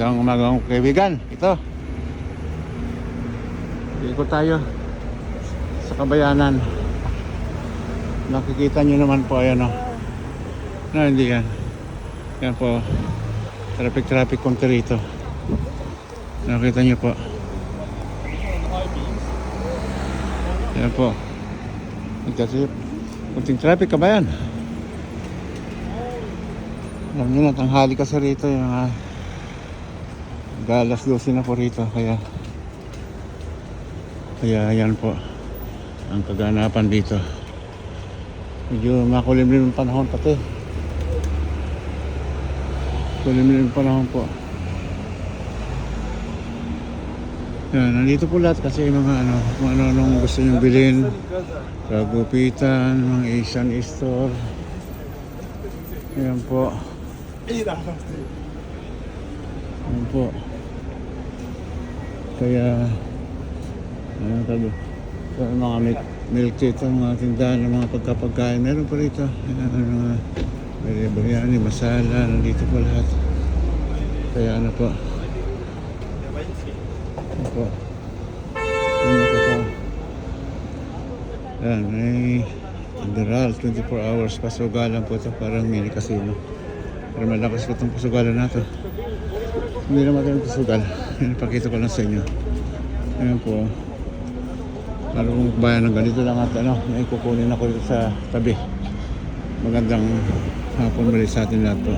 Ang umagang kaibigan, ito. Ikot tayo sa Kabayanan. Nakikita nyo naman po, ayan o. No, hindi yan. Yan po. Traffic konti rito. Nakikita nyo po. Yan po. Kunting traffic, Kabayan. Alam nyo na, tanghali kasi rito yung alas 12 na po rito, kaya yan po ang kaganapan dito. Medyo makulimlim yung panahon pati. Kulimlim yung panahon po. Yan, nandito po lahat kasi yung mga kung ano gusto nyo bilhin. Kagupitan, mga Asian store. Yan po. Yan po. Kaya mga milk tea, mga tindahan ng mga pagkapagkain meron pa rito. May biryani, masala, nandito po lahat. Kaya ano po, yan, may Inderal 24 hours pasugalan po ito, parang mini casino. Pero malakas po itong pasugalan na ito. Hindi naman ito yung pasugal. Yan, pakita ko lang sa inyo. Ayan po. Lalo kung bayan ng ganito lang at may kukunin ako dito sa tabi. Magandang hapon muli sa atin lahat po.